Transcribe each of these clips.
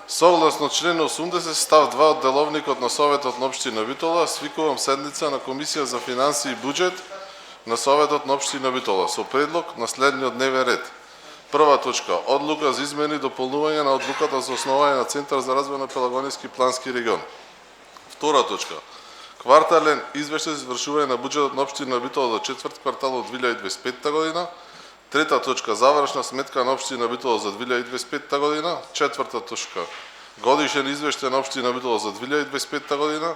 Согласно член 80 став 2 од деловникот на Советот на општина Битола, свикувам седница на Комисија за финансии и буџет на Советот на општина Битола со предлог на следниот дневен ред. Прва точка, одлука за измени и дополнување на одлуката за основање на Центар за развој на Пелагонски плански регион. Втора точка, квартален извештај за извршување на буџетот на општина Битола за четврт квартал од 2025 година. Трета точка, завршна сметка на општина Битола за 2025 година. Четврта точка, годишен извештај на општина Битола за 2025 година.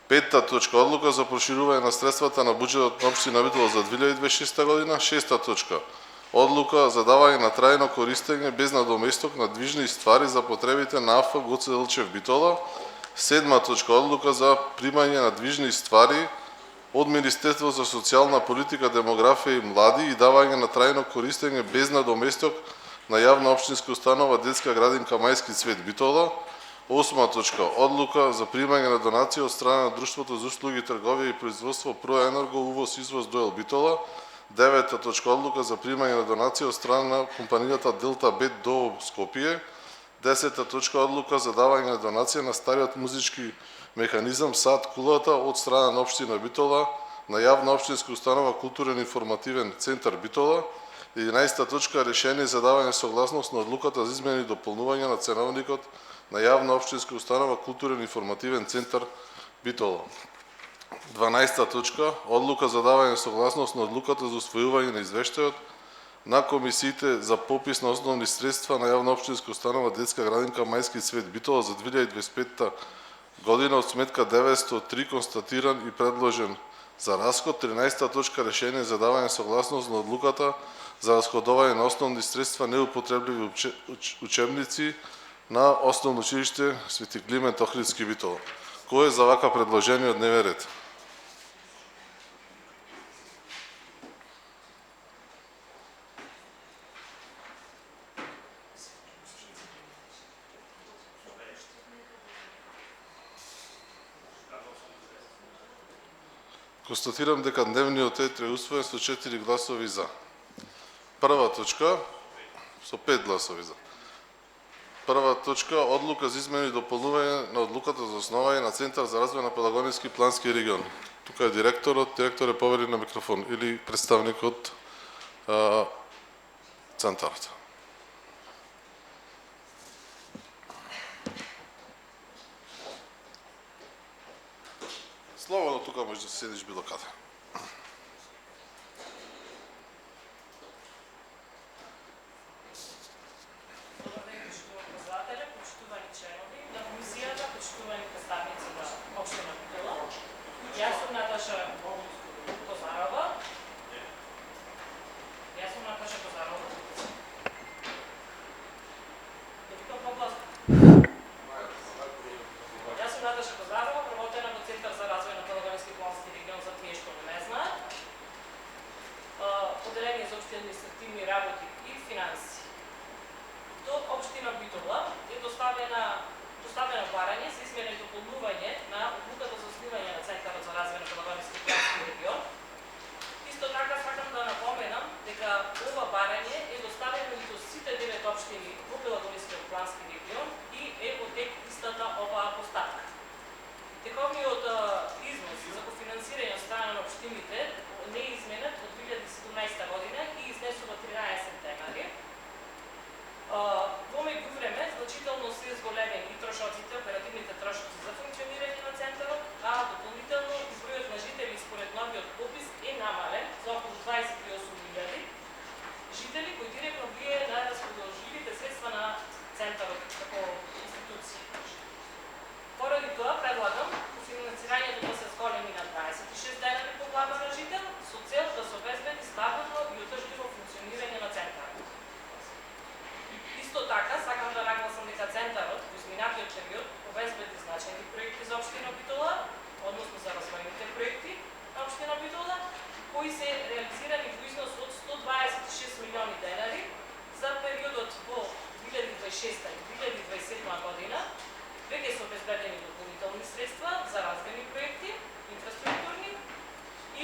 Петта точка, одлука за проширување на средствата на буџетот на општина Битола за 2026 година. Шеста точка, одлука за давање на трајно користење без надоместок на движни ствари за потребите на АФ Гоце Делчев Битола. Седма точка, одлука за примање на движни ствари од Министерство за социјална политика, демографија и млади и давање на трајно користење без надоместок на јавна општинска установа Детска градинка Мајски цвет Битола. Осма точка, одлука за примање на донација од страна на Друштвото за услуги, трговија и производство Проенерго увоз извоз Доел Битола. Девета точка, одлука за примање на донација од страна на компанијата Делта Бет до Скопје. Десета точка, одлука за давање на донација на стариот музички механизам САД Кулата од страна на општина Битола на јавна општинска установа Културен информативен центар Битола. 11 точка, решение за давање согласност на одлуката за измени и дополнување на ценовникот на јавна општинска установа Културен информативен центар Битола. 12 точка, одлука за давање согласност на одлуката за усвојување на извештајот на комисиите за попис на основни средства на јавна општинска установа Детска градинка Мајски цвет Битола за 2025 година од сметка 903 констатиран и предложен за расход. 13 точка, решение за давање согласност на одлуката за расходување на основни средства неупотребливи учебници на Основно училиште Свети Климент Охридски Битола. Кој е за вака предложение од дневен ред? Констатирам дека дневниот ред е усвоен со 4 гласови за. Прва точка, со 5 гласови за. Прва точка, одлука за измени и дополнување на одлуката за основање на Центар за развој на Пелагонски плански регион. Тука е директорот, директор е повери на микрофон или представник од Центарот. Слободно тука може да седиш било каде. Добар ден, почитувани председателе, почитувани членови на комисијата, почитувани представници на општина Битола. Јас сум Наташа Козарова. Јас сум Наташа Козарова, вработена во Центар за развој на Пелагонски плански регион за тие што не знаат. Поделение за општи административни работи и финанси. До општина Битола е доставено барање за измена и дополнување на одлуката за основање на Центарот за развој на Пелагонски плански регион. Исто така сакам да напоменам дека ова барање е доставено и до сите 9 општини во Пелагонски плански регион и е во тек истата оваа поставка. Тековниот износ за кофинансирање од страна на општините не е изменет од 2017 година и изнесува 13 денари. Во меѓувреме значително се зголемени и трошоците, оперативните трошоци за функционирање на центарот, а дополнително и бројот на жители според новиот попис е намален за околу 28.000 жители кои директно влијае на расположливите средства на центарот како институција. Поради тоа предлагам финансирањето да се зголеми на 26 денари по глава на жител со цел да се обезбеди стабилно и одржливо функционирање на центарот. Исто така сакам да нагласам дека центарот во изминатиот период обезбеди значајни проекти за општина Битола, односно за развојните проекти на општина Битола, кои се реализирани во износ од 126 милиони денари за периодот во 2026 и 2027 година. Веќе се обезбедени дополнителни средства за разграни проекти, инфраструктурни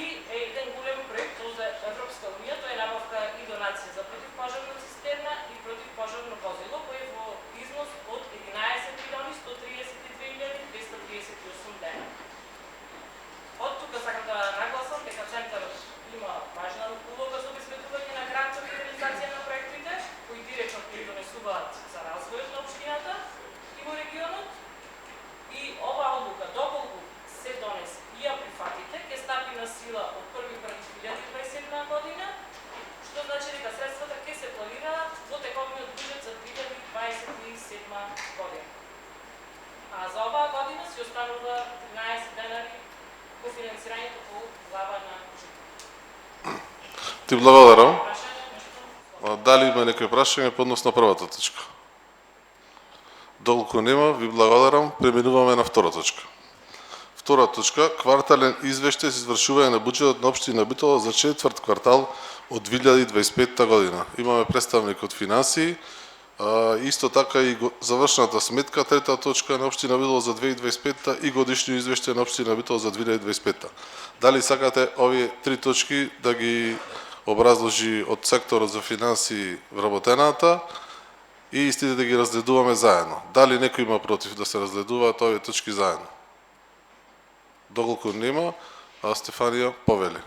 и еден голем проект од Европска унија, тоа е набавка и донација за противпожарна цистерна и противпожарно возило, кој е во износ од 11 за развојот на општината и во регионот. И оваа одлука, доколку се донесе и ја прифатите, ќе стапи на сила од 1.1.2027 година, што значи дека средствата ќе се планираат во тековниот буџет за 2027 година. А за оваа година си останува 13 денари во финансирањето по глава на буџетот. Ти благодарам. Прашање, нешто? Дали има некои прашања по однос на првата точка? Доколку нема, ви благодарам. Преминуваме на втора точка. Втора точка, квартален извештај за извршување на буџетот на општина Битола за четврт квартал од 2025 година. Имаме представник од финансии, исто така и завршната сметка, трета точка на општина Битола за 2025 и годишни извештај на општина Битола за 2025. Дали сакате овие три точки да ги образложи од секторот за финансии вработената и истите да ги разгледуваме заедно? Дали некој има против да се разгледуваат овие точки заедно? Доколку нема, Стефанија повели.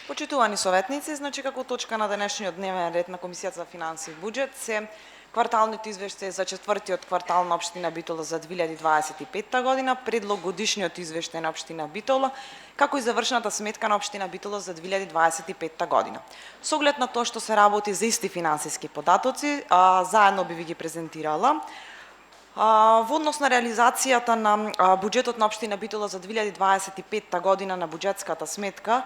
Почитувани советници, значи како точка на денешниот дневен ред на Комисијата за финансии и буџет се кварталниот извештај за четвртиот квартал на општина Битола за 2025 година, предлог годишниот извештај на општина Битола, како и завршната сметка на општина Битола за 2025 година. Со оглед на тоа што се работи за исти финансиски податоци, заедно би ви ги презентирала. Во однос на реализацијата на буџетот на општина Битола за 2025 година на буџетската сметка,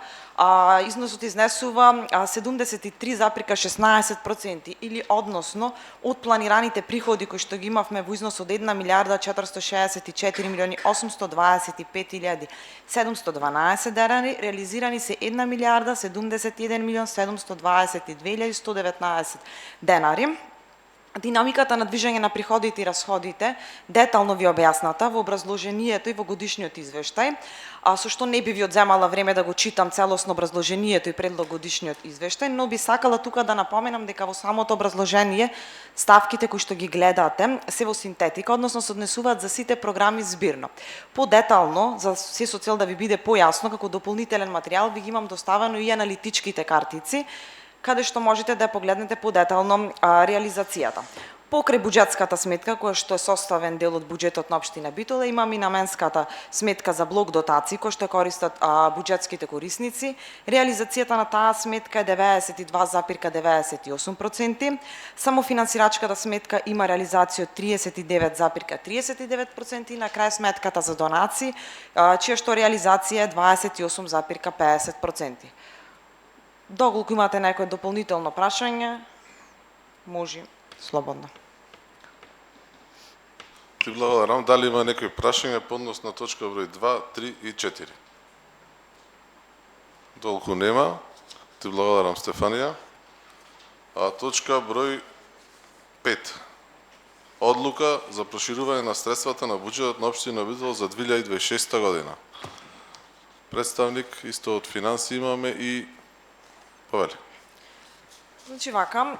износот изнесува 73,16% или односно од планираните приходи кои што ги имавме во износ од 1 милиарда 464 милиони 825 илјади 712 денари, реализирани се 1 милиарда 71 милион 722 илјади 119 денари. Динамиката на движење на приходите и расходите детално ви објасната во образложението и во годишниот извештај, со што не би ви одземала време да го читам целосно образложението и предлог годишниот извештај, но би сакала тука да напоменам дека во самото образложение ставките кои што ги гледате се во синтетика, односно се однесуваат за сите програми збирно. Подетално, за се со цел да ви биде појасно, како дополнителен материјал ви ги имам доставено и аналитичките картици, каде што можете да погледнете подетално реализацијата. Покрај буџетската сметка, која што е составен дел од буџетот на општина Битола, имам и наменската сметка за блок дотации, која што користат буџетските корисници. Реализацијата на таа сметка е 92,98%. Самофинансирачката сметка има реализација од 39,39% и на крај сметката за донации, чија што реализација е 28,50%. Доколку имате некој дополнително прашање, може слободно. Ти благодарам. Дали има некои прашања по однос на точка број 2, 3 и 4? Доколку нема, ти благодарам, Стефанија. Точка број 5. Одлука за проширување на средствата на буџетот на општина Битола за 2026 година. Представник исто од финансии имаме и повели. Значи вака,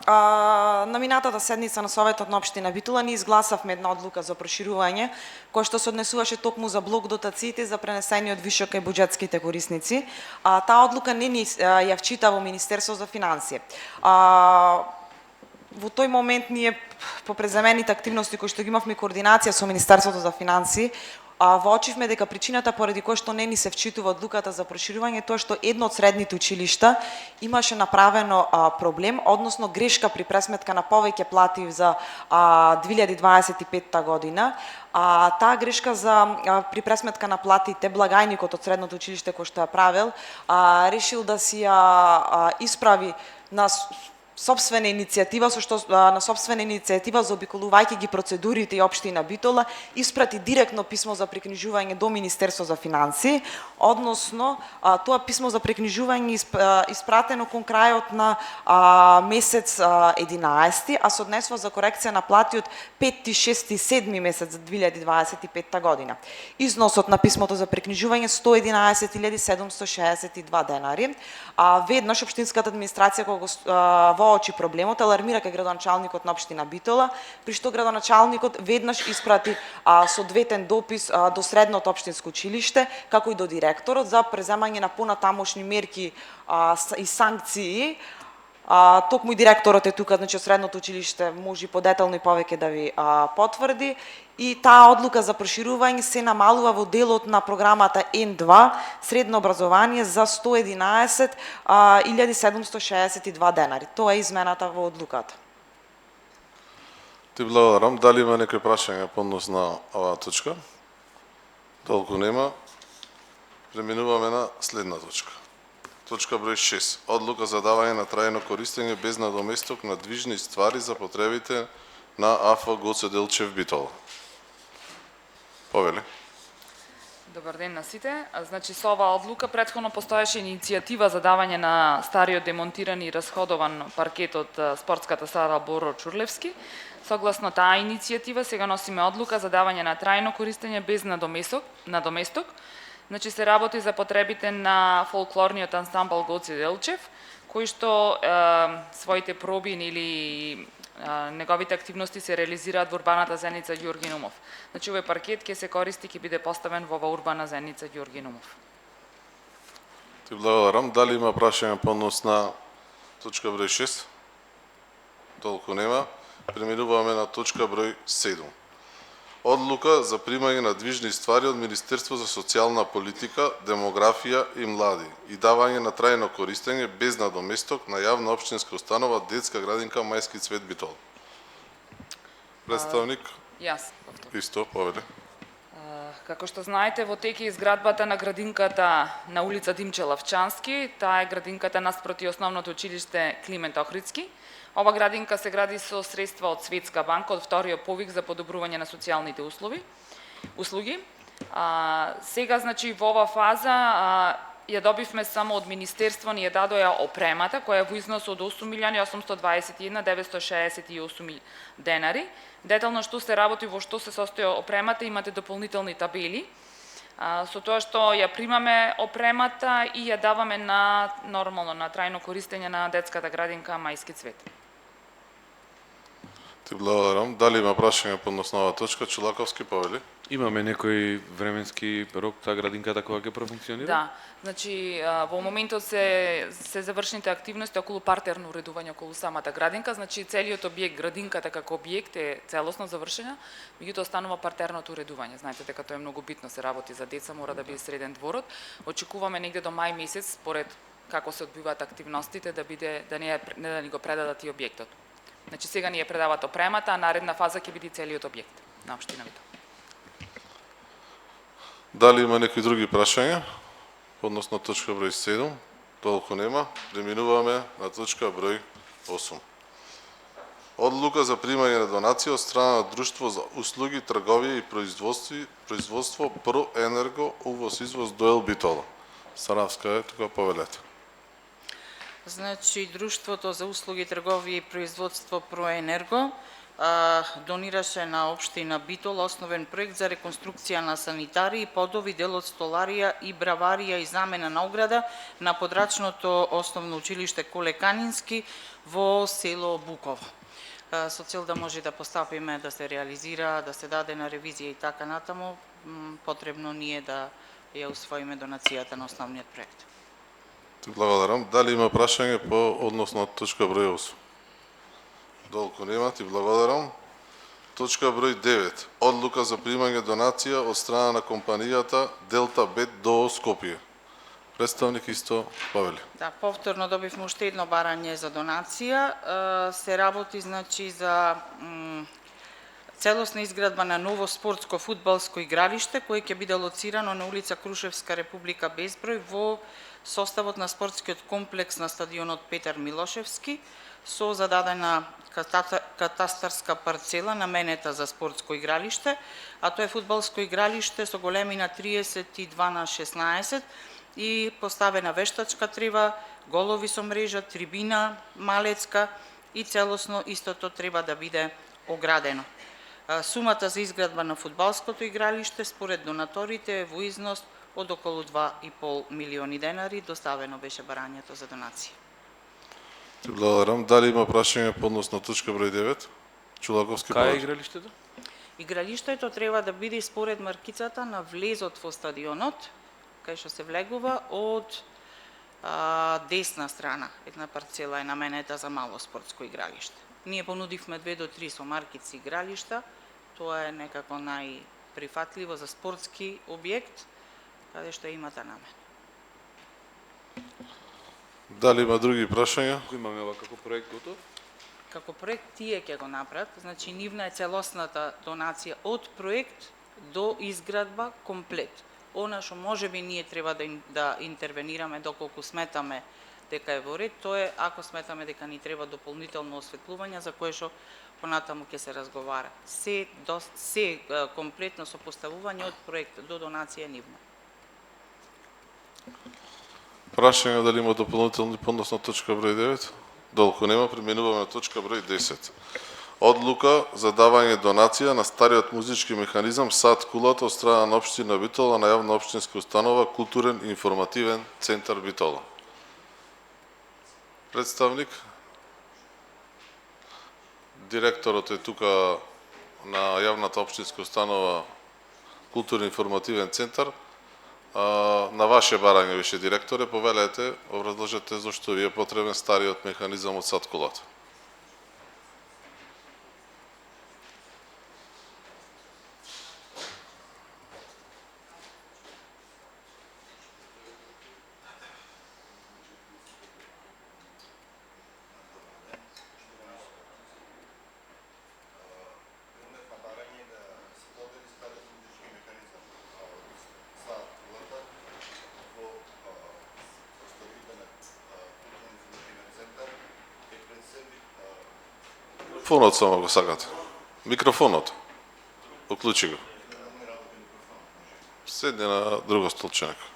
на минатата седница на Советот на општина Битола ние изгласавме една одлука за проширување, која што се однесуваше токму за блок дотациите за пренесени од вишок кај буџетските корисници. Таа одлука не ни ја вчита во Министерство за финансии. Во тој момент ние по преземените активности кои што ги имавме координација со Министерството за финансии, воочивме дека причината поради која што не ни се вчитува одлуката за проширување тоа што едно од средните училишта имаше направено проблем, односно грешка при пресметка на повеќе плати за 2025 година. Таа грешка при пресметка на платите, благајникот од средното училиште кој што ја правил, решил да си ја исправи на сопствена иницијатива, со што на сопствена иницијатива заобиколувајќи ги процедурите и општина Битола, испрати директно писмо за прекнижување до Министерство за финансии, односно тоа писмо за прекнижување испратено кон крајот на месец 11, а се однесува за корекција на плати од 5, 6 и 7 месец за 2025 година. Износот на писмото за прекнижување 111.762 денари. Веднаш општинската администрација кога воочи проблемот, алармира кај градоначалникот на општина Битола, при што градоначалникот веднаш испрати соодветен допис до средното општинско училиште, како и до директорот за преземање на понатамошни мерки и санкции Токму и директорот е тука, значи од средното училиште може и подетално и повеќе да ви потврди. И таа одлука за проширување се намалува во делот на програмата N2 средно образование за 111.762 денари. Тоа е измената во одлуката. Ти благодарам. Дали има некои прашања по однос на оваа точка? Толку нема. Преминуваме на следна точка. Точка број 6. Одлука за давање на трајно користење без надоместок на движни ствари за потребите на АФ Гоце Делчев Битола. Повели. Добар ден на сите. Значи со оваа одлука претходно постоеше иницијатива за давање на стариот демонтиран и расходован паркет од спортската сала Боро Чурлевски. Согласно таа иницијатива сега носиме одлука за давање на трајно користење без надоместок. Значи се работи за потребите на фолклорниот ансамбл Гоце Делчев, кој што своите проби или неговите активности се реализираат во урбаната заедница Ѓорги Нумов. Значи овој паркет ќе се користи, ќе биде поставен во оваа урбана заедница Ѓорги Нумов. Ти благодарам. Дали има прашања по однос на точка број 6? Толку нема. Преминуваме на точка број 7. Одлука за примање на движни ствари од Министерство за социјална политика, демографија и млади и давање на трајно користење без надоместок на јавна општинска установа Детска градинка Мајски Цвет Битол. Представник? Јас. Исто, повели. Како што знаете, во тек е изградбата на градинката на улица Димче Лавчански. Таа е градинката наспроти основното училиште Климент Охридски. Ова градинка се гради со средства од Светска банка, од вториот повик за подобрување на социјалните услуги. Сега, значи, во ова фаза ја добивме само од Министерство, ни ја дадоја опремата, која е во износ од 8.821.968 денари. Детално што се работи, во што се состои опремата, имате дополнителни табели. Со тоа што ја примаме опремата и ја даваме на нормално, на трајно користење на детската градинка Мајски Цвет. Ти благодарам. Дали има прашање по однос на оваа точка? Чулаковски, повели. Имаме некој временски рок таа градинката кога ќе профункционира? Да, значи во моментот се завршените активности околу партерно уредување околу самата градинка, значи целиот објект, градинката како објект е целосно завршена, меѓутоа останува партерното уредување. Знаете дека тоа е многу битно, се работи за деца, мора да биде среден дворот. Очекуваме негде до мај месец, според како се одбиваат активностите, да не да ни го предадат и објектот. Значи сега ни ја предават опремата, а наредна фаза ќе биде целиот објект на општина Битол. Дали има некои други прашања? Односно точка број 7, толку нема. Преминуваме на точка број 8. Одлука за примање на донација од страна на Друштво за услуги, трговија и производство Проенерго, увоз извоз Доел Битола. Саравска е, тука повелете. Значи, Друштвото за услуги, трговија и производство Проенерго донираше на општина Битол основен проект за реконструкција на санитари, подови, дел од столарија и браварија и замена на ограда на подрачното основно училиште Коле Канински во село Буково. Со цел да може да постапиме да се реализира, да се даде на ревизија и така натаму, потребно ние да ја усвоиме донацијата на основниот проект. Ти благодарам. Дали има прашање по односно точка број 8? Долку нема, ти благодарам. Точка број 9. Одлука за примање донација од страна на компанијата Делта Бет ДОО Скопје. Представник исто повели. Да, повторно добивме уште едно барање за донација. Се работи, значи, за целосна изградба на ново спортско фудбалско игралиште, кое ќе биде лоцирано на улица Крушевска, Република Безброј, во составот на спортскиот комплекс на стадионот Петар Милошевски, со зададена катастарска парцела наменета за спортско игралиште, а тоа е фудбалско игралиште со големина 32/16 и поставена вештачка трева, голови со мрежа, трибина малецка и целосно истото треба да биде оградено. Сумата за изградба на фудбалското игралиште според донаторите е во износ од околу 2,5 милиони денари. Доставено беше барањето за донација. Ти благодарам. Дали има прашање по однос на точка број 9? Чулаковски Кај е повели. игралиштето? Игралиштето треба да биде според маркицата на влезот во стадионот, кај што се влегува од десна страна, една парцела е наменета за мало спортско игралиште. Ние понудивме 2 до 3 со маркици игралишта, тоа е некако најприфатливо за спортски објект, каде што има таа намена. Дали има други прашања? Кој имаме ова како проект готов? Како проект тие ќе го направат, значи нивна е целосната донација од проект до изградба комплет. Она што можеби ние треба да интервенираме доколку сметаме дека е во ред, тоа е ако сметаме дека ни треба дополнително осветлување за кое што понатаму ќе се разговара. Се комплетно со поставување од проект до донација нивна. Прашање дали има дополнителни поднос на точка број 9? Долку нема, преминуваме на точка број 10. Одлука за давање донација на стариот музички механизам Сад Кулата од страна на општина Битола на јавна општинска установа Културен информативен центар Битола. Представник? Директорот е тука на јавната општинска установа Културен информативен центар. На ваше барање, више директоре, повелете, образложете зашто ви е потребен стариот механизам од Сад Кулата. Микрофонот само го сакате. Микрофонот. Уклучи го. Седни на друго столче некој.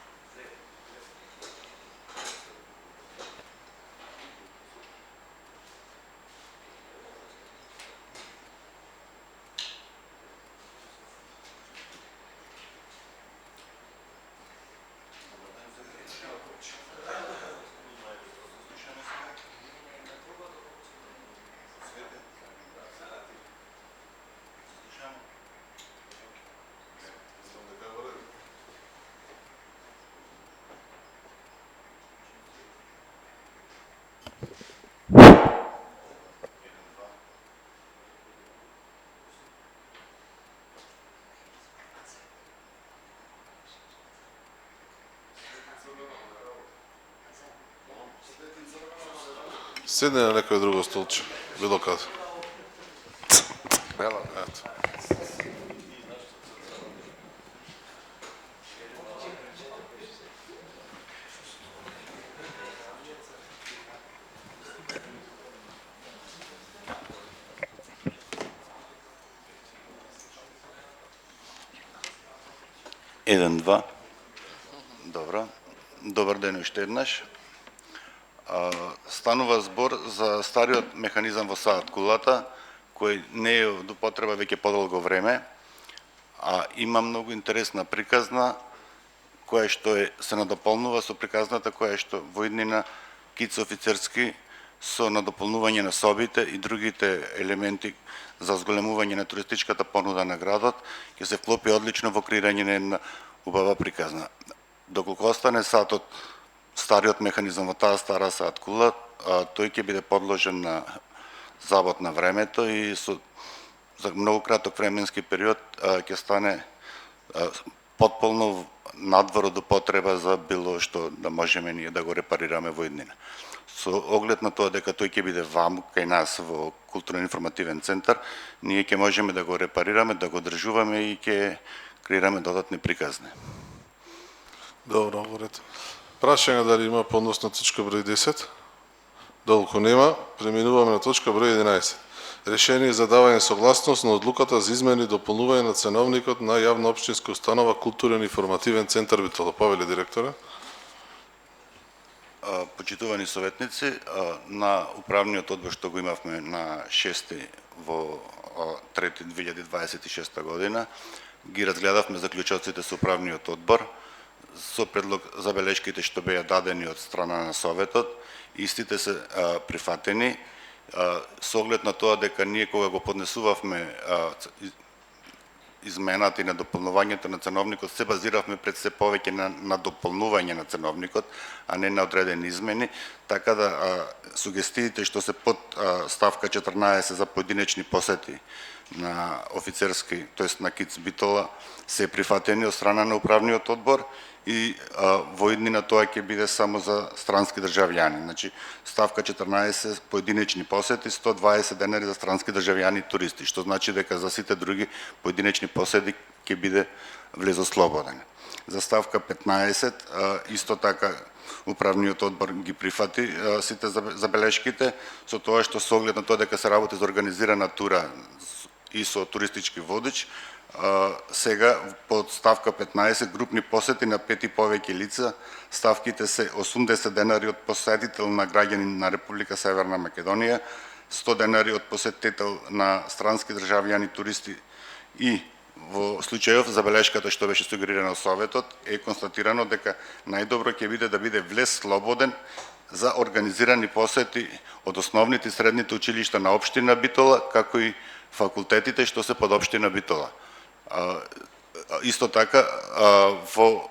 Седни на некој друго столче, било каде. Ето. Еден, два. Добро. Добар ден уште еднаш. Станува збор за стариот механизам во Сад Кулата, кој не е до потреба веќе подолго време, а има многу интересна приказна, која што се надополнува со приказната која што во иднина Киц офицерски со надополнување на собите и другите елементи за зголемување на туристичката понуда на градот, ќе се вклопи одлично во креирање на една убава приказна. Доколку остане сатот стариот механизам во таа стара Сад Кула, тој ќе биде подложен на завод на времето и за многу краток временски период ќе стане потполно надвор од употреба за било што да можеме ние да го репарираме во иднина. Со оглед на тоа дека тој ќе биде ваму кај нас во Културен информативен центар, ние ќе можеме да го репарираме, да го одржуваме и ќе креираме додатни приказни. Добро, во ред. Прашање дали има поднос на точка број 10? Долку нема, преминуваме на точка број 11. Решение за давање согласност на одлуката за измени и дополнување на ценовникот на јавна општинска установа Културен информативен центар Битола. Повели директора. Почитувани советници, на управниот одбор што го имавме на 6 во 3.2026 година, ги разгледавме заклучоците со управниот одбор, со предлог забелешките што беа дадени од страна на Советот, истите се прифатени, со оглед на тоа дека ние кога го поднесувавме измената и на дополнувањето на ценовникот се базиравме пред се повеќе на дополнување на ценовникот, а не на одредени измени, така да сугестиите што се под ставка 14 за поединечни посети на офицерски, тоест на КИЦ Битола, се прифатени од страна на управниот одбор и во иднина тоа ќе биде само за странски државјани. Значи, ставка 14 поединечни посети, 120 денари за странски државјани и туристи, што значи дека за сите други поединечни посети ќе биде влезо слободен. За ставка 15 исто така управниот одбор ги прифати сите забелешките, со тоа што со оглед на тоа дека се работи за организирана тура и со туристички водич, сега под ставка 15 групни посети на 5 и повеќе лица, ставките се 80 денари од посетител на граѓанин на Република Северна Македонија, 100 денари од посетител на странски државјани туристи и во случајов забелешката што беше сугерирана од Советот е констатирано дека најдобро ќе биде да биде влез слободен за организирани посети од основните и средните училишта на општина Битола, како и факултетите што се под општина Битола. Исто така, во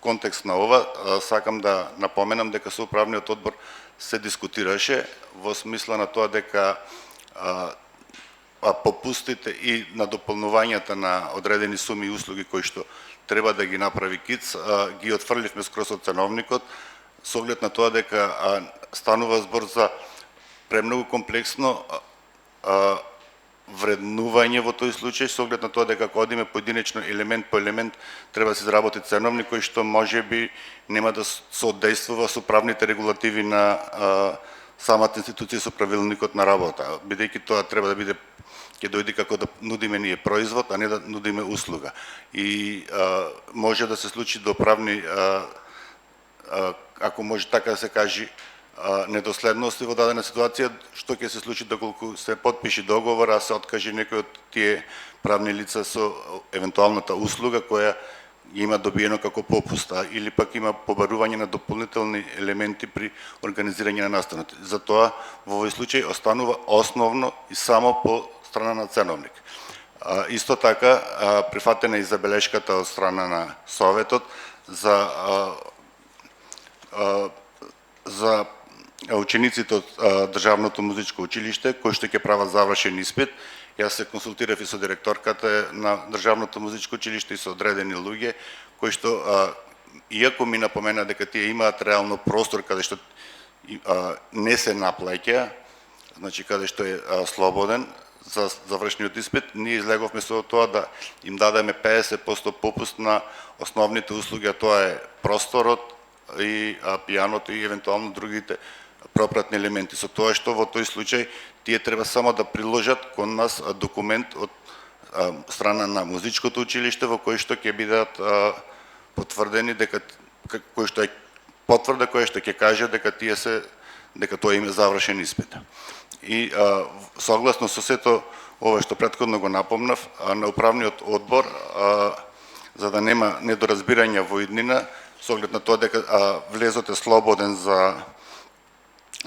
контекст на ова, сакам да напоменам дека со управниот одбор се дискутираше во смисла на тоа дека попустите и на дополнувањата на одредени суми и услуги кои што треба да ги направи КИЦ, ги отфрливме скроз од ценовникот, со оглед на тоа дека станува збор за премногу комплексно вреднување во тој случај, со оглед на тоа дека кога одиме поединечно елемент по елемент треба да се изработи ценовник кој што можеби нема да соодействува со правните регулативи на самата институција со правилникот на работа, бидејќи тоа треба да биде ќе дојде како да нудиме ние производ, а не да нудиме услуга. И може да се случи до правни, ако може така да се каже, недоследности во дадена ситуација, што ќе се случи доколку се потпиши договор, а се откаже некој од тие правни лица со евентуалната услуга која има добиено како попуста или пак има побарување на дополнителни елементи при организирање на настанот. Затоа во овој случај останува основно и само по страна на ценовник. Исто така прифатена и забелешката од страна на Советот за учениците од Државното музичко училиште кои што ќе прават завршен испит. Јас се консултирав и со директорката на Државното музичко училиште и со одредени луѓе кои што иако ми напомена дека тие имаат реално простор каде што не се наплаќа, значи каде што е слободен за завршниот испит, ние излеговме со тоа да им дадеме 50% попуст на основните услуги, а тоа е просторот и пијаното и евентуално другите пропратни елементи. Со тоа што во тој случај тие треба само да приложат кон нас документ од страна на музичкото училиште во кој што ќе бидат потврдени дека кој што е потврда која што ќе каже дека тоа им е завршен испит. И согласно со сето ова што претходно го напомнав, на управниот одбор, за да нема недоразбирање во иднина, со оглед на тоа дека влезот е слободен за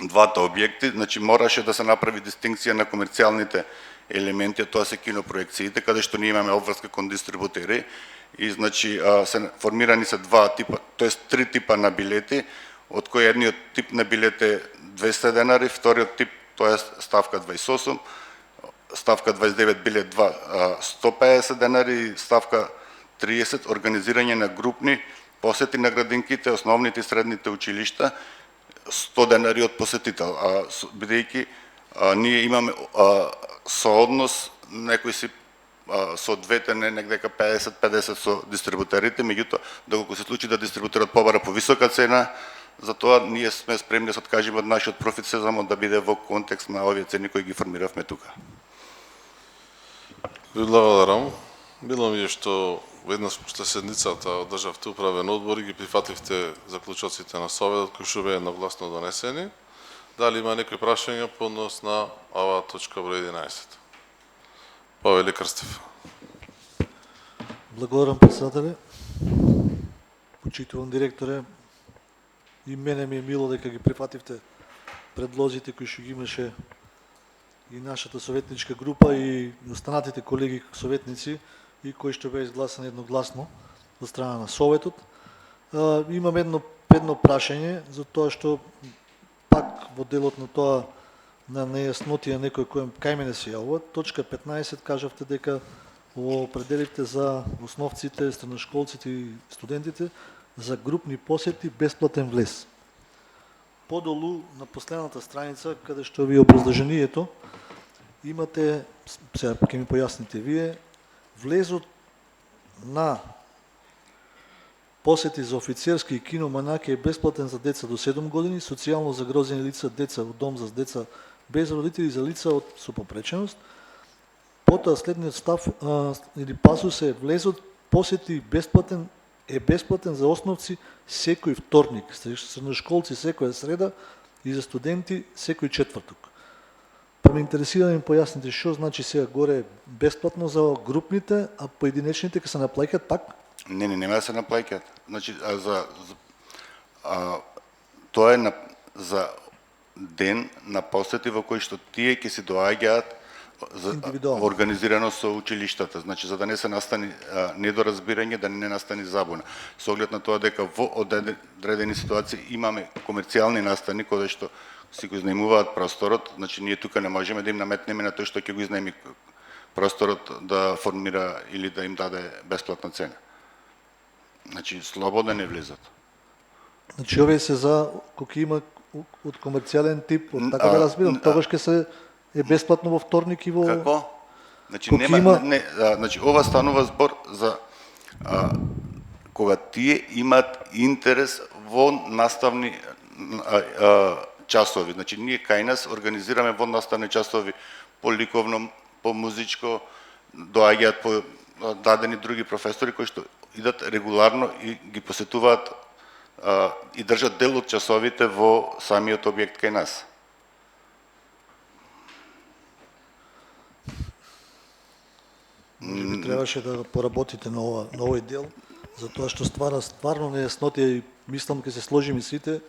двата објекти, значи мораше да се направи дистинкција на комерцијалните елементи, тоа се кинопроекциите, каде што ние имаме обврска кон дистрибутери и значи се формирани се два типа, тоест три типа на билети, од кој едниот тип на билет е 200 денари, вториот тип тоа е ставка 28, ставка 29 билет 2 150 денари, ставка 30 организирање на групни посети на градинките, основните и средните училишта, 100 денари од посетител, бидејќи ние имаме сооднос, некои си со двете негдека 50-50 со дистрибутерите, меѓутоа доколку се случи да дистрибутерот побара по висока цена, затоа ние сме спремни да се откажеме од нашиот профит се само да биде во контекст на овие цени кои ги формиравме тука. Ви благодарам. Било ми е што веднаш после седницата одржавте управен одбор и ги прифативте заклучоците на Советот кои што беа едногласно донесени. Дали има некои прашања по однос на оваа точка број 11? Павеле Крстев. Благодарам, председателе. Почитувам директоре. И мене ми е мило дека ги прифативте предлозите кои што ги имаше и нашата советничка група и останатите колеги советници и кој што бе изгласан едногласно од страна на Советот. Имам едно прашање за тоа што пак во делот на тоа на нејаснотија некој кој кај мене се јавува. Точка 15 кажавте дека во определивте за основците, средношколците и студентите за групни посети бесплатен влез. Подолу на последната страница, каде што ви образложението, имате, сега ќе ми појасните вие, влезот на посети за офицерски и киноманаки е бесплатен за деца до 7 години, социјално загрозени лица, деца во дом за деца без родители, за лица со попреченост. Потоа следниот став или пасус е влезот посети бесплатен за основци секој вторник, средношколци секоја среда и за студенти секој четврток. Па ме интересира да ми појасните што значи сега горе бесплатно за групните, а поединечните ќе се наплаќат пак? Не, нема да се наплаќат. Значи, тоа е за ден на посети во кој што тие ќе се доаѓаат Индивидуално. организирано со училиштата, значи за да не се настани недоразбирање, да не настани забуна. Со оглед на тоа дека во одредени ситуации имаме комерцијални настани кога што си го изнајмуваат просторот, значи ние тука не можеме да им наметнеме на тој што ќе го изнајми просторот да формира или да им даде бесплатна цена. Значи слободен е влезот. Значи овие се за кога има од комерцијален тип, од така да разбирам, тогаш ќе се е бесплатно во вторник и во... Како? Значи Кога нема има- значи ова станува збор за кога тие имаат интерес во наставни часови. Значи ние кај нас организираме во наставни часови по ликовно, по музичко, доаѓаат по дадени други професори кои што идат регуларно и ги посетуваат и држат дел од часовите во самиот објект кај нас. Може би требаше да поработите на овој дел, затоа што ствара стварно нејаснотија и мислам ќе се сложиме сите.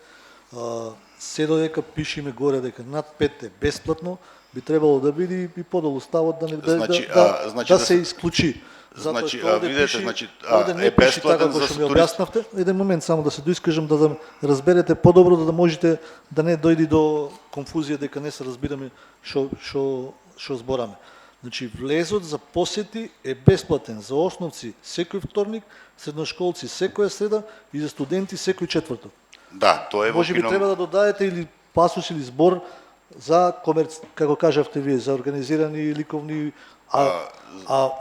Се додека пишеме горе дека над 5 е бесплатно, би требало да биде и подолу ставот да не да се исклучи. Значи, овде видете, пише- значи, овде не е пише бесплатен така за како што ми турист. објаснавте. Еден момент само да се доискажам да разберете подобро, да можете да не дојде до конфузија дека не се разбираме што збораме. Значи, влезот за посети е бесплатен за основци секој вторник, средношколци секоја среда и за студенти секој четврток. Да, тоа е во Може би кино. треба да додадете или пасус или збор за како кажавте вие, за организирани ликовни,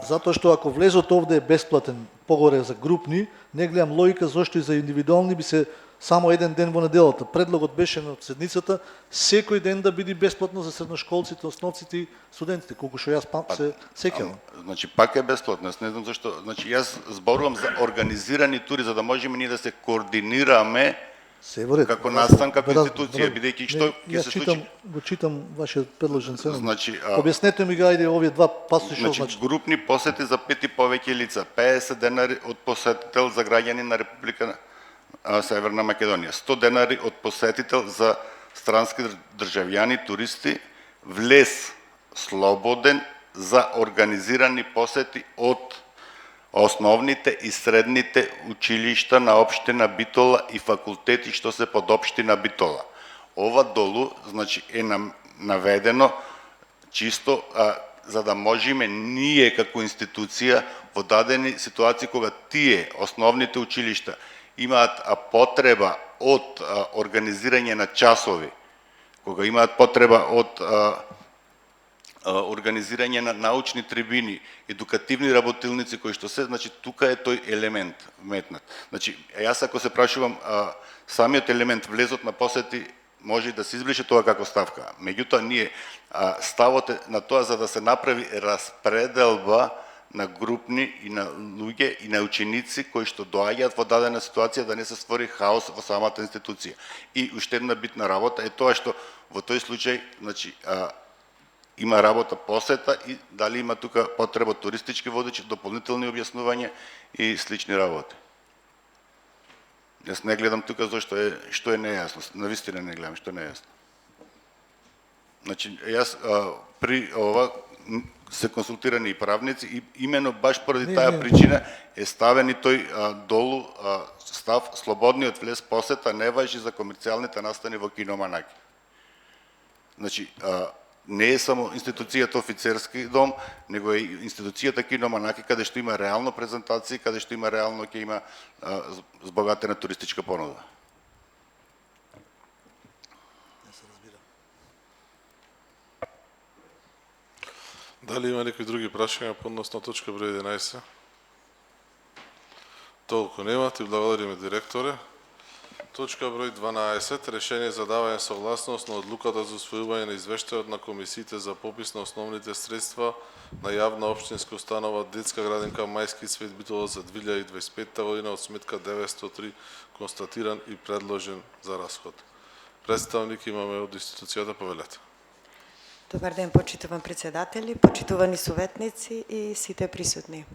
затоа што ако влезот овде е бесплатен погоре за групни, не гледам логика зошто и за индивидуални би се само еден ден во неделата. Предлогот беше на седницата секој ден да биде бесплатно за средношколците, основците и студентите, колку што јас се сеќавам. Значи пак е бесплатно. Јас не знам зашто. Значи јас зборувам за организирани тури за да можеме ние да се координираме Се во ред. како настан, како Добро, институција, добро. бидејќи што Не, ќе се случи. Го читам вашиот предложен цен. Значи, Објаснете ми га, ајде, овие два пасуси што Значи, значи. групни посети за 5 и повеќе лица, 50 денари од посетител за граѓани на Република Северна Македонија, 100 денари од посетител за странски државјани, туристи, влез слободен за организирани посети од основните и средните училишта на општина Битола и факултети што се под општина Битола. Ова долу, значи, е наведено чисто за да можеме ние како институција во дадени ситуации кога тие основните училишта имаат потреба од организирање на часови, кога имаат потреба од организирање на научни трибини, едукативни работилници кои што се, значи тука е тој елемент вметнат. Значи јас ако се прашувам самиот елемент влезот на посети може и да се избрише тоа како ставка. Меѓутоа ние ставот е на тоа за да се направи распределба на групни и на луѓе и на ученици кои што доаѓаат во дадена ситуација да не се створи хаос во самата институција. И уште една битна работа е тоа што во тој случај, значи има работа посета и дали има тука потреба туристички водичи, дополнителни објаснувања и слични работи. Јас не гледам тука што е нејасно. Навистина не гледам што е нејасно. Значи, јас при ова се консултирани и правници и именно баш поради Не, таа не. причина е ставен и тој долу став слободниот влез посета не важи за комерцијалните настани во Кино Манаки. Значи, не е само институцијата офицерски дом, него е и институцијата Кино Манаки, каде што има реално презентации, каде што има реално ќе има збогатена туристичка понуда. Дали има некои други прашања по однос на точка број 11? Толку нема, ти благодариме директоре. Точка број 12. Решение за давање согласност на одлуката за усвојување на извештајот на комисиите за попис на основните средства на јавна општинска установа Детска градинка Мајски Цвет Битола за 2025 година од сметка 903 констатиран и предложен за расход. Представник имаме од институцијата, повелете. Добар ден, почитуван председатели, почитувани советници и сите присутни.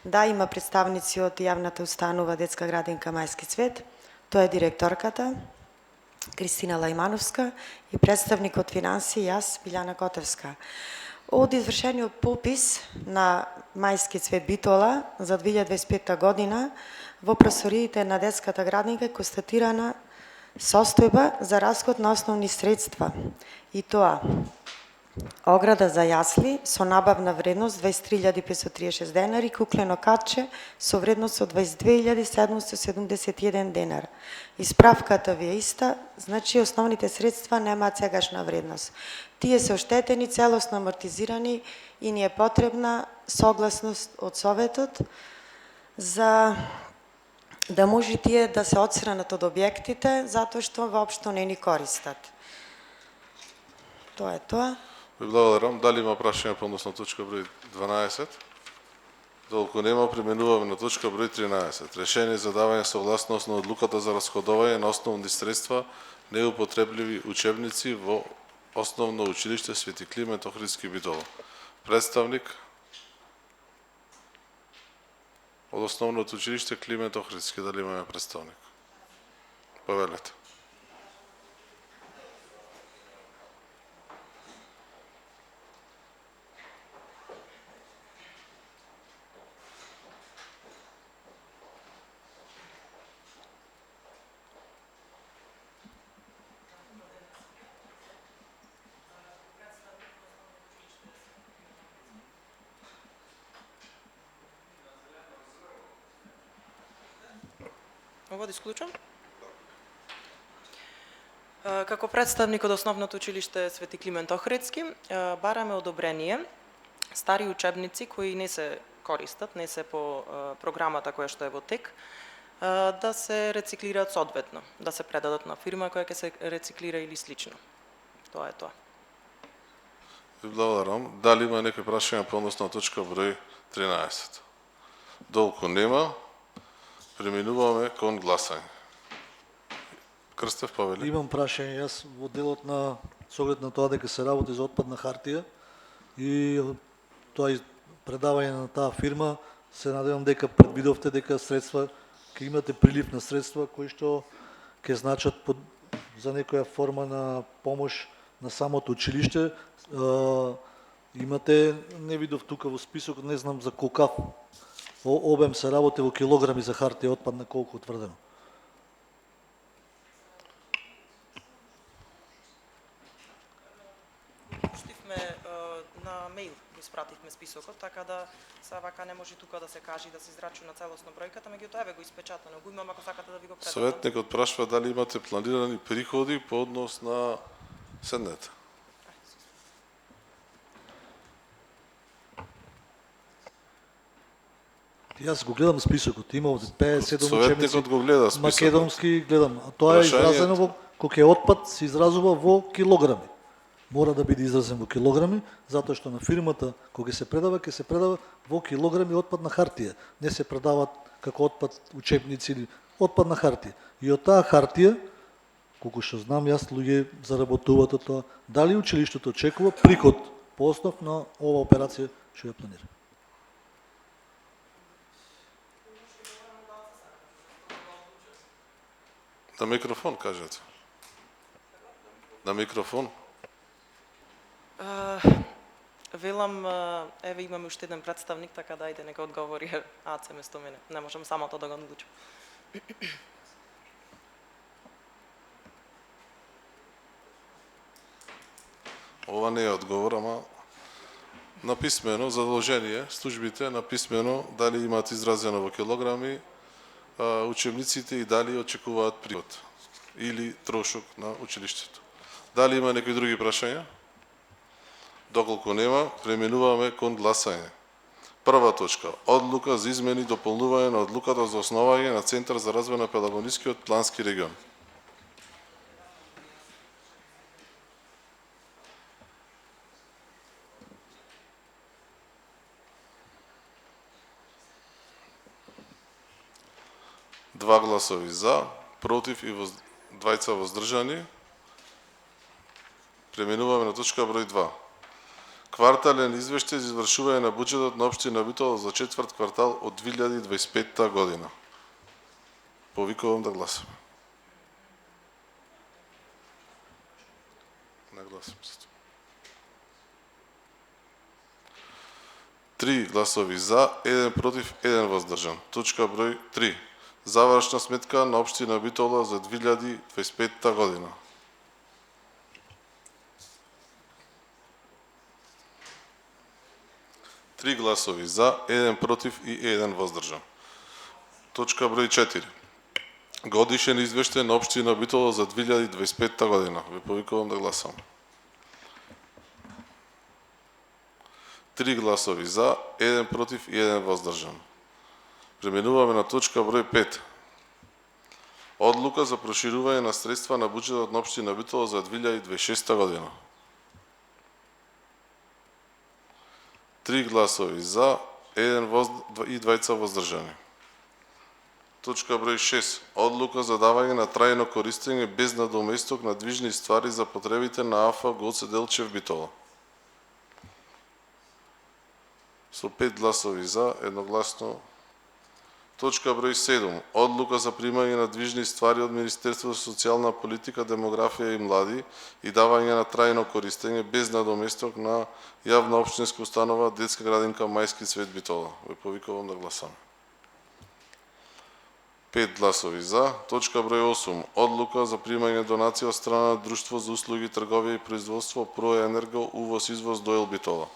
Да, има представници од јавната установа Детска градинка Мајски Цвет. Тоа е директорката Кристина Лајмановска и представник од финансии јас, Билјана Котевска. Од извршениот попис на Мајски Цвет Битола за 2025 година во просториите на детската градинка е констатирана состојба за расход на основни средства и тоа ограда за јасли со набавна вредност 23.536 денари, куклено катче со вредност од 22.771 денар. Исправката ви е иста, значи основните средства немаат сегашна вредност. Тие се оштетени, целосно амортизирани и ни е потребна согласност од Советот за да може тие да се отстранат од објектите, затоа што воопшто не ни користат. Тоа е тоа. Ви благодарам. Дали има прашања по однос на точка број 12? Толку нема, преминуваме на точка број 13. Решение за давање согласност на одлуката за расходување на основни средства неупотребливи учебници во Основно училиште Свети Климент Охридски Битола. Представник од Основното училиште Климент Охридски, дали имаме представник? Повелете. Ова да исклучам? Како представник од Основното училиште Свети Климент Охридски, бараме одобрение стари учебници кои не се користат, не се по програмата која што е во тек, да се рециклираат соодветно, да се предадат на фирма која ќе се рециклира или слично. Тоа е тоа. Ви благодарам. Дали има некои прашања по однос на точка број 13? Долку нема. Преминуваме кон гласање. Крстев, повели. Имам прашање јас во делот на со оглед на тоа дека се работи за отпадна хартија и тоа предавање на таа фирма, се надевам дека предвидовте дека средства ќе имате прилив на средства кои што ќе значат за некоја форма на помош на самото училиште. Имате, не видов тука во списокот, не знам за колкав обем се работи во килограми за хартија отпадна, колку утврдено? Пуштивме на мејл, го испративме списокот, така да са вака не може тука да се каже да се израчуна целосно бројката, меѓутоа еве го испечатано, го имам ако сакате да ви го предадам. Советникот прашува дали имате планирани приходи по однос на седнете. Јас го гледам списокот, има од 57 Советникот го гледа списокот. македонски гледам, а тоа е изразено во кога е отпад се изразува во килограми. Мора да биде изразен во килограми, затоа што на фирмата кога се предава, ќе се предава во килограми отпадна хартија. Не се предават како отпад учебници или отпадна хартија. И од таа хартија, колку што знам, јас луѓе заработуваат од тоа. Дали училиштето очекува приход по основ на ова операција што ја планира? На микрофон, кажете. На микрофон. Велам, еве имаме уште еден представник, така да ајде нека одговори АЦ место мене. Не можам самото да го одлучам. Ова не е одговор, ама на писмено задолжение службите на писмено дали имаат изразено во килограми учебниците и дали очекуваат приход или трошок на училиштето. Дали има некои други прашања? Доколку нема, преминуваме кон гласање. Прва точка. Одлука за измени и дополнување на одлуката за основање на Центар за развој на Пелагонискиот плански регион. Два гласови за, против и двајца воздржани. Преминуваме на точка број 2. Квартален извештај за извршување на буџетот на општина Битола за четврт квартал од 2025 година. Повикувам да гласаме. Не гласам се. 3 гласови за, 1 против, 1 воздржан. Точка број 3. Завршна сметка на општина Битола за 2025 година. Три гласови за, 1 против и 1 воздржан. Точка број 4. Годишен извештај на општина Битола за 2025 година. Ве повикувам да гласам. 3 гласови за, 1 против и 1 воздржан. Преминуваме на точка број 5. Одлука за проширување на средства на буџетот на општина Битола за 2026 година. 3 гласови за, 1 и двајца воздржани. Точка број 6. Одлука за давање на трајно користење без надоместок на движни ствари за потребите на АФА Гоце Делчев Битола. Со 5 гласови за, едногласно. Точка број 7. Одлука за примање на движни ствари од Министерството за социјална политика, демографија и млади и давање на трајно користење без надоместок на јавна општинска установа Детска градинка Мајски цвет Битола. Ве повикувам да гласам. 5 гласови за. Точка број 8. Одлука за примање донација од страна на Друштво за услуги, трговија и производство Проенерго увоз извоз Доел Битола.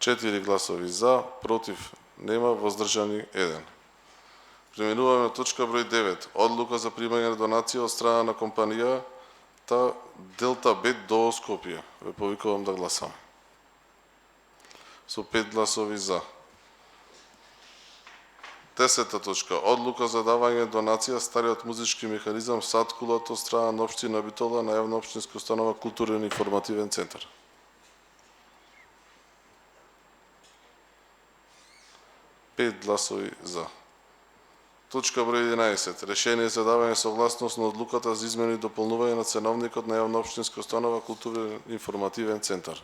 4 гласови за, против нема, воздржани 1. Преминуваме на точка број 9. Одлука за примање на донација од страна на компанијата Делта Бет до Скопје. Ве повикувам да гласам. Со 5 гласови за. 10 точка. Одлука за давање донација стариот музички механизам Сад Кулат од страна на општина Битола на јавна општинска установа Културен информативен центар. 5 гласови за. Точка број 11. Решение за давање согласност на одлуката за измени и дополнување на ценовникот на јавна општинска установа Културен информативен центар.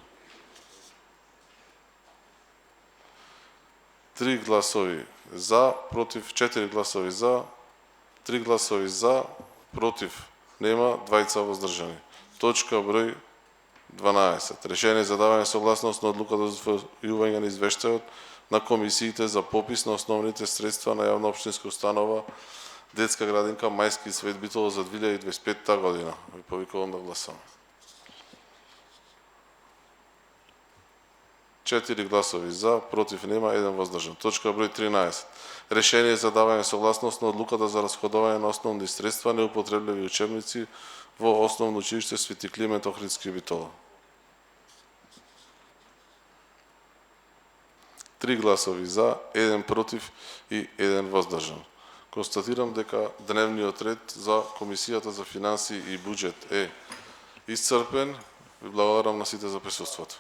3 гласови за, против 4 гласови за, 3 гласови за, против нема, двајца воздржани. Точка број 12. Решение за давање согласност на одлуката за усвојување на извештајот на комисиите за попис на основните средства на јавна општинска установа Детска градинка Мајски цвет Битола за 2025 година. Ви повикувам да гласам. 4 гласови за, против нема, 1 воздржан. Точка број 13. Решение за давање согласност на одлуката за расходување на основни средства неупотребливи учебници во Основно училиште Свети Климент Охридски Битола. 3 гласови за, 1 против и 1 воздржан. Констатирам дека дневниот ред за Комисијата за финансии и буџет е исцрпен. Ви благодарам на сите за присуството.